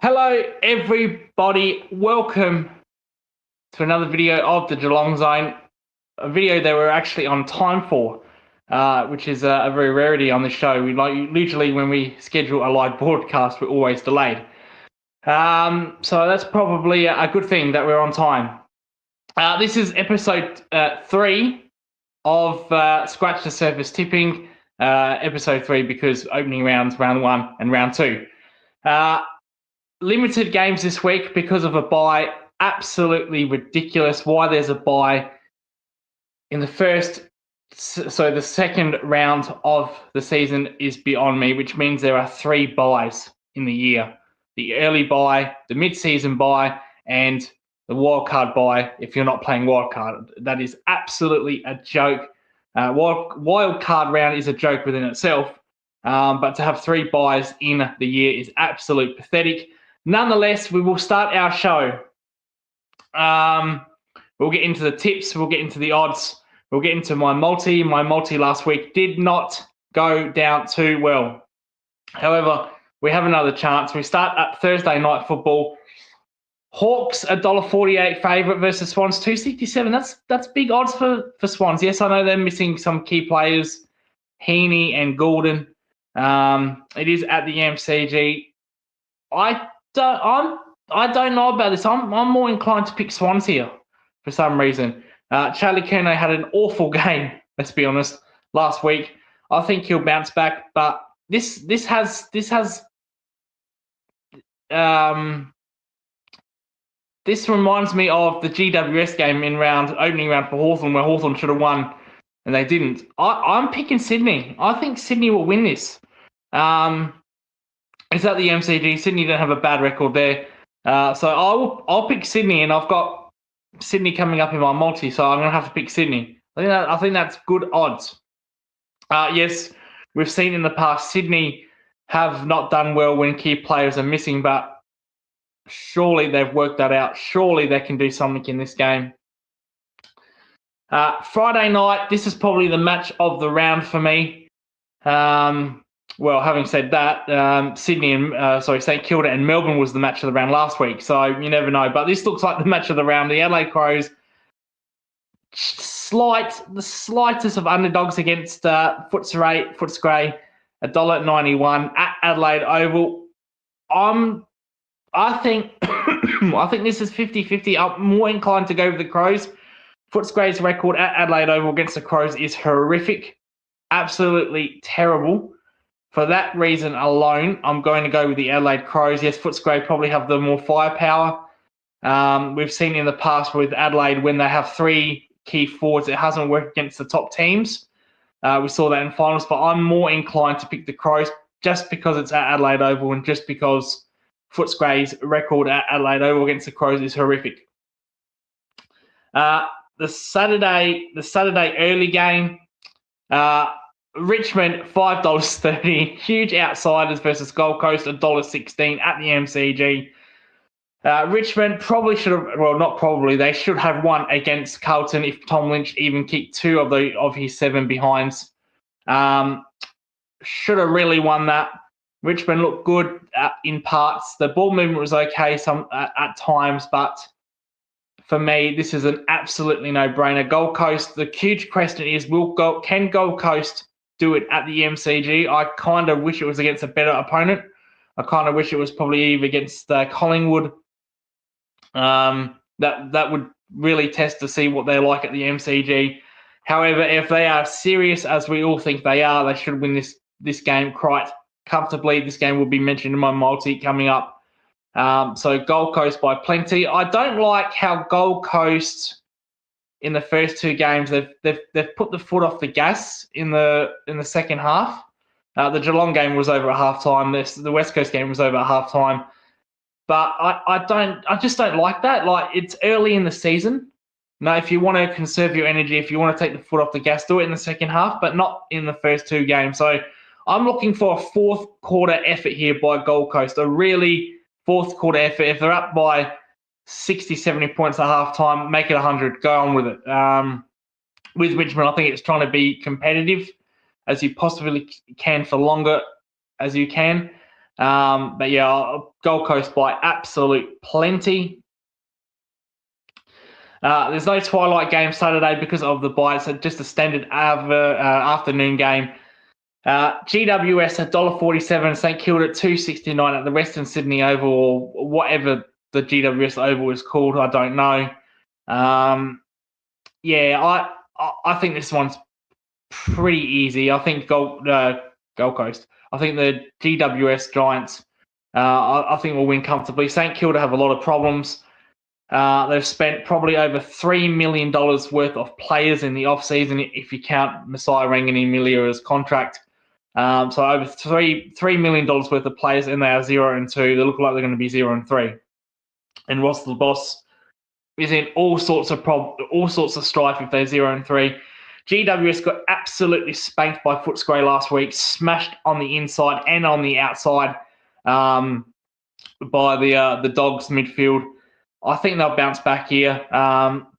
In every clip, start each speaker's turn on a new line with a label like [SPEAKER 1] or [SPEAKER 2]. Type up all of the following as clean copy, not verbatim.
[SPEAKER 1] Hello, everybody. Welcome to another video of the Geelong Zone, a video that we're actually on time for, which is a very rarity on the show. Usually when we schedule a live broadcast, we're always delayed. So that's probably a good thing that we're on time. This is episode 3 of Scratch the Surface Tipping, episode 3 because opening rounds, round 1 and round 2. Limited games this week because of a bye. Absolutely ridiculous why there's a bye in the second round of the season is beyond me, which means there are 3 byes in the year. The early bye, the mid-season bye, and the wildcard bye if you're not playing wildcard. That is absolutely a joke. Wildcard round is a joke within itself, but to have 3 byes in the year is absolute pathetic. Nonetheless, we will start our show. We'll get into the tips. We'll get into the odds. We'll get into my multi. My multi last week did not go down too well. However, we have another chance. We start at Thursday night football. Hawks $1.48 favourite versus Swans $2.67. That's big odds for Swans. Yes, I know they're missing some key players, Heaney and Goulden. It is at the MCG. I don't know about this. I'm more inclined to pick Swans here for some reason. Charlie Curnow had an awful game, let's be honest, last week. I think he'll bounce back, but this reminds me of the GWS game in opening round for Hawthorn, where Hawthorn should have won and they didn't. I'm picking Sydney. I think Sydney will win this. It's at the MCG. Sydney don't have a bad record there. So I'll pick Sydney, and I've got Sydney coming up in my multi, so I'm going to have to pick Sydney. I think that's good odds. Yes, we've seen in the past Sydney have not done well when key players are missing, but surely they've worked that out. Surely they can do something in this game. Friday night, this is probably the match of the round for me. Well, having said that, St Kilda and Melbourne was the match of the round last week, so you never know. But this looks like the match of the round. The Adelaide Crows, the slightest of underdogs against Footscray, $1.91 at Adelaide Oval. I think this is 50-50. I'm more inclined to go with the Crows. Footscray's record at Adelaide Oval against the Crows is horrific, absolutely terrible. For that reason alone, I'm going to go with the Adelaide Crows. Yes, Footscray probably have the more firepower. We've seen in the past with Adelaide when they have 3 key forwards, it hasn't worked against the top teams. We saw that in finals, but I'm more inclined to pick the Crows just because it's at Adelaide Oval and just because Footscray's record at Adelaide Oval against the Crows is horrific. The Saturday early game, Richmond $5.30, huge outsiders versus Gold Coast $1.16 at the MCG. Richmond probably should have, well, not probably, they should have won against Carlton if Tom Lynch even kicked 2 of his 7 behinds. Should have really won that. Richmond looked good in parts. The ball movement was okay at times, but for me, this is an absolutely no-brainer. Gold Coast, the huge question is, can Gold Coast do it at the MCG? I kind of wish it was against a better opponent. I kind of wish it was probably either against Collingwood. That would really test to see what they're like at the MCG. However, if they are serious, as we all think they are, they should win this game quite comfortably. This game will be mentioned in my multi coming up. So Gold Coast by plenty. I don't like how Gold Coast in the first 2 games they've put the foot off the gas in the second half. The Geelong game was over at halftime. The West Coast game was over at halftime. But I just don't like that. Like, it's early in the season. No, if you want to conserve your energy, if you want to take the foot off the gas, do it in the second half, but not in the first 2 games. So I'm looking for a fourth quarter effort here by Gold Coast, a really fourth quarter effort. If they're up by 60, 70 points at halftime, make it 100. Go on with it. With Richmond, I think it's trying to be competitive as you possibly can for longer as you can. But yeah, Gold Coast by absolute plenty. There's no twilight game Saturday because of the bye, so just a standard afternoon game. GWS $1.47, St Kilda $2.69 at the Western Sydney Oval, or whatever the GWS Oval is called. I don't know. Yeah, I think this one's pretty easy. I think Gold Coast. I think the GWS Giants. I think will win comfortably. St Kilda have a lot of problems. They've spent probably over $3 million worth of players in the offseason if you count Messiah Ranganimilia's contract. So over $3 million worth of players, and they are 0-2. They look like they're going to be 0-3. And Ross the Boss is in all sorts of strife if they're 0-3. GWS got absolutely spanked by Footscray last week, smashed on the inside and on the outside by the Dogs midfield. I think they'll bounce back here.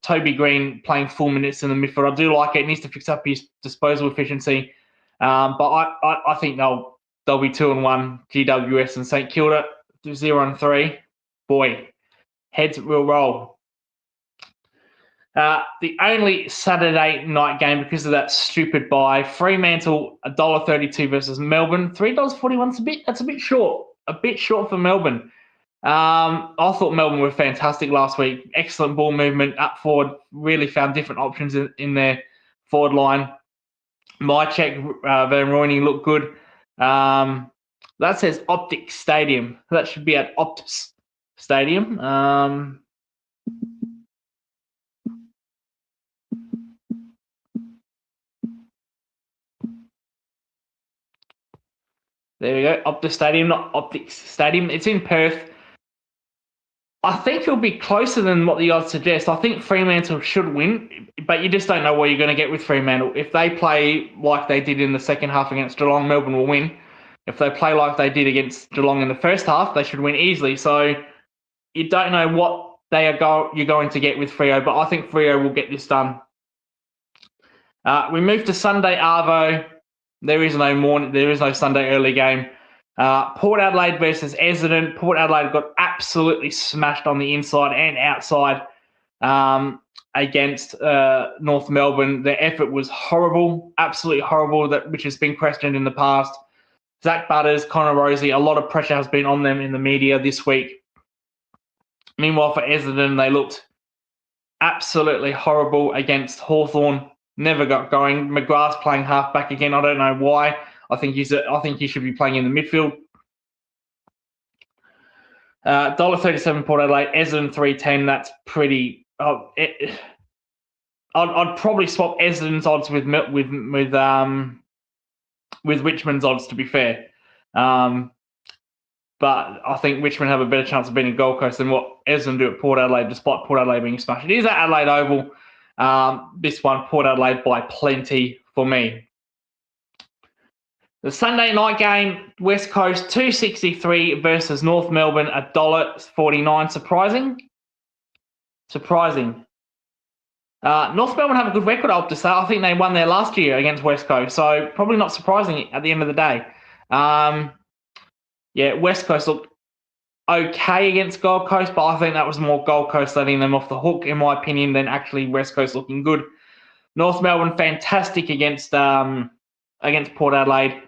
[SPEAKER 1] Toby Green playing full minutes in the midfield. I do like it. He needs to fix up his disposal efficiency. But I think they'll be 2-1 GWS, and St Kilda 0-3. Boy, heads will roll. The only Saturday night game because of that stupid bye, Fremantle $1.32 versus Melbourne $3.41. That's a bit short. A bit short for Melbourne. I thought Melbourne were fantastic last week. Excellent ball movement up forward. Really found different options in their forward line. Mychek, Van Rooyen looked good. That says Optic Stadium. That should be at Optus Stadium. There we go. Optus Stadium, not Optics Stadium. It's in Perth. I think it'll be closer than what the odds suggest. I think Fremantle should win, but you just don't know what you're going to get with Fremantle. If they play like they did in the second half against Geelong, Melbourne will win. If they play like they did against Geelong in the first half, they should win easily. So you don't know what you're going to get with Freo, but I think Freo will get this done. We move to Sunday Arvo. There is no Sunday early game. Port Adelaide versus Essendon. Port Adelaide got absolutely smashed on the inside and outside against North Melbourne. Their effort was horrible, absolutely horrible, which has been questioned in the past. Zach Butters, Connor Rozee, a lot of pressure has been on them in the media this week. Meanwhile, for Essendon, they looked absolutely horrible against Hawthorn. Never got going. McGrath's playing halfback again. I don't know why. I think he should be playing in the midfield. $1.37 Port Adelaide, Essendon 3.10. That's pretty. I'd probably swap Essendon's odds with Richmond's odds, to be fair. But I think Richmond have a better chance of beating Gold Coast than what Essendon do at Port Adelaide, despite Port Adelaide being smashed. It is at Adelaide Oval. This one, Port Adelaide by plenty for me. The Sunday night game, West Coast $2.63 versus North Melbourne $1.49. Surprising. North Melbourne have a good record, I have to say. I think they won there last year against West Coast, so probably not surprising at the end of the day. West Coast looked okay against Gold Coast, but I think that was more Gold Coast letting them off the hook, in my opinion, than actually West Coast looking good. North Melbourne, fantastic against Port Adelaide.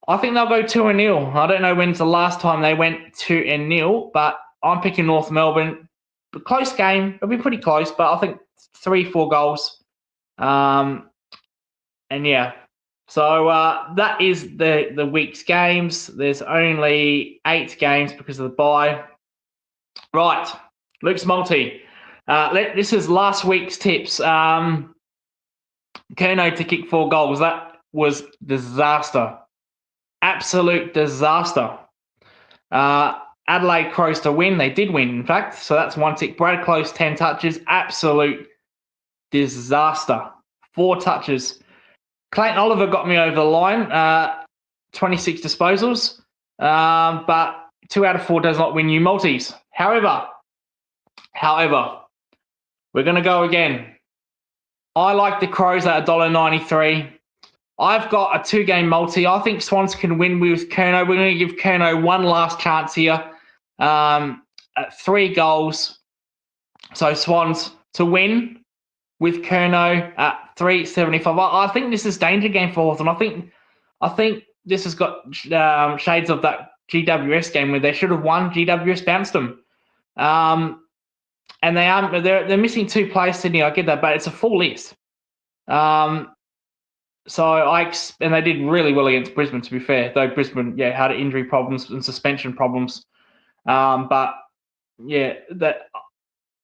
[SPEAKER 1] I think they'll go 2-0. I don't know when's the last time they went 2-0, but I'm picking North Melbourne. A close game. It'll be pretty close, but I think 3-4 goals. So that is the week's games. There's only 8 games because of the bye. Right, Luke's multi. This is last week's tips. Curnow to kick 4 goals. That was disaster. Absolute disaster. Adelaide Crows to win. They did win, in fact. So that's 1 tick. Brad Close, 10 touches. Absolute disaster. 4 touches. Clayton Oliver got me over the line. 26 disposals. But 2 out of 4 does not win you multis. However, we're going to go again. I like the Crows at $1.93. I've got a 2-game multi. I think Swans can win with Curnow. We're going to give Curnow one last chance here at 3 goals. So Swans to win with Curnow at 3.75. I think this is danger game for Hawthorn. I think this has got shades of that GWS game where they should have won. GWS bounced them. And they're missing 2 players, Sydney. I get that, but it's a full list. And they did really well against Brisbane, to be fair. Though Brisbane, had injury problems and suspension problems. But that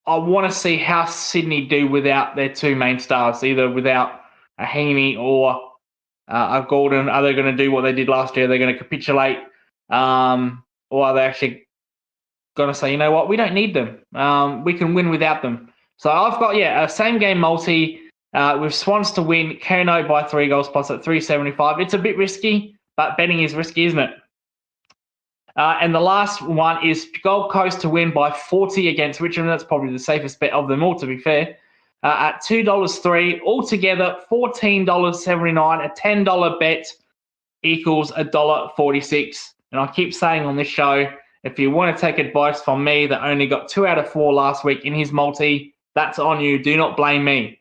[SPEAKER 1] I want to see how Sydney do without their 2 main stars, either without a Heaney or a Gordon. Are they going to do what they did last year? Are they going to capitulate, or are they actually going to say, you know what, we don't need them. We can win without them. So I've got a same game multi. With Swans to win, Curnow by 3 goals plus at 3.75. It's a bit risky, but betting is risky, isn't it? And the last one is Gold Coast to win by 40 against Richmond. That's probably the safest bet of them all, to be fair. At $2.03, altogether $14.79. A $10 bet equals $1.46. And I keep saying on this show, if you want to take advice from me that only got 2 out of 4 last week in his multi, that's on you. Do not blame me.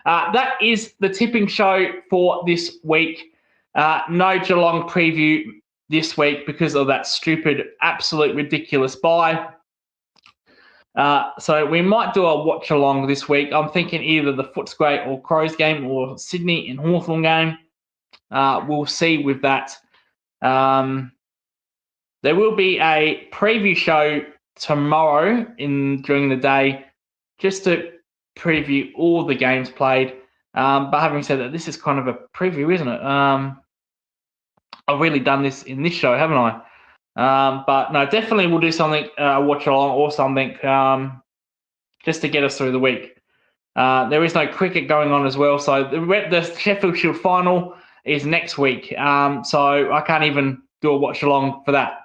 [SPEAKER 1] That is the tipping show for this week. No Geelong preview this week because of that stupid, absolute ridiculous bye. So we might do a watch along this week. I'm thinking either the Footscray or Crows game or Sydney and Hawthorn game. We'll see with that. There will be a preview show tomorrow during the day just to preview all the games played. But having said that, this is kind of a preview, isn't it? I've really done this in this show, haven't I? But no, definitely we'll do something, watch along or something, just to get us through the week. There is no cricket going on as well. So the Sheffield Shield final is next week. So I can't even do a watch along for that.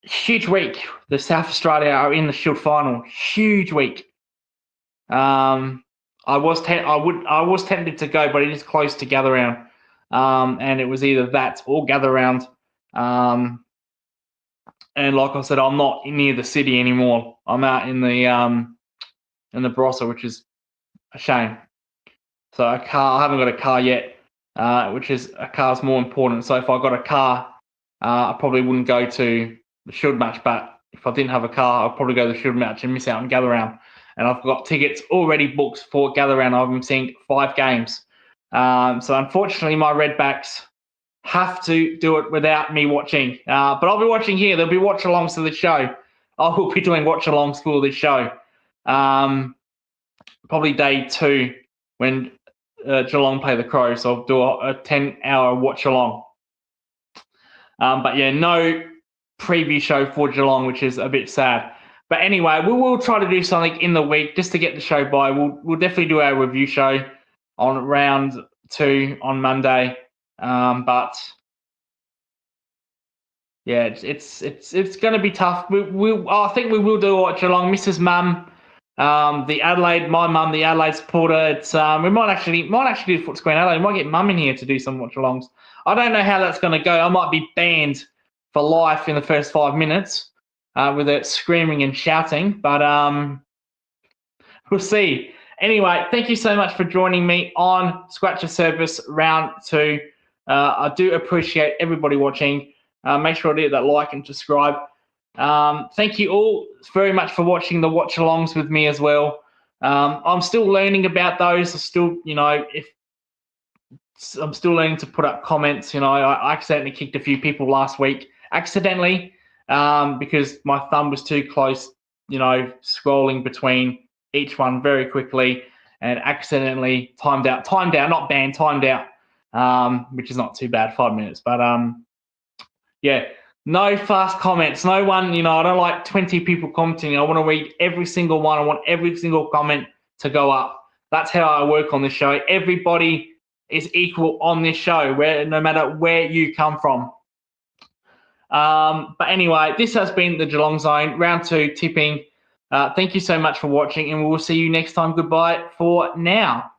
[SPEAKER 1] Huge week. The South Australia are in the Shield final. Huge week. I was tempted to go, but it is close to Gather Round. And it was either that or Gather Round. And like I said, I'm not near the city anymore. I'm out in the Barossa, which is a shame. So I haven't got a car yet, which is a car's more important. So if I got a car, I probably wouldn't go to the Shield match. But if I didn't have a car, I'd probably go to the Shield match and miss out on Gather Round. And I've got tickets already booked for Gather Round. I've been seeing 5 games. So unfortunately, my Redbacks have to do it without me watching. But I'll be watching here. There'll be watch-alongs to the show. I will be doing watch-alongs for this show. Probably day 2 when Geelong play the Crows. So I'll do a 10-hour watch-along. But yeah, no preview show for Geelong, which is a bit sad. But anyway, we will try to do something in the week just to get the show by. We'll definitely do our review show on round 2 on Monday. But yeah, it's going to be tough. I think we will do a watch along. Mrs. Mum, my mum, the Adelaide supporter. We might actually do Footscray Adelaide. We might get Mum in here to do some watch alongs. I don't know how that's going to go. I might be banned for life in the first 5 minutes with it screaming and shouting, but we'll see. Anyway, thank you so much for joining me on Scratcher Service round 2. I do appreciate everybody watching. Make sure to hit that like and subscribe. Thank you all very much for watching the watch-alongs with me as well. I'm still learning about those. I'm still learning to put up comments. I accidentally kicked a few people last week, because my thumb was too close, scrolling between each one very quickly and accidentally timed out, not banned, timed out, which is not too bad, 5 minutes. But yeah, no fast comments. No one, I don't like 20 people commenting. I want to read every single one. I want every single comment to go up. That's how I work on this show. Everybody is equal on this show, no matter where you come from. But anyway, this has been the Geelong Zone, round 2 tipping. Thank you so much for watching, and we'll see you next time. Goodbye for now.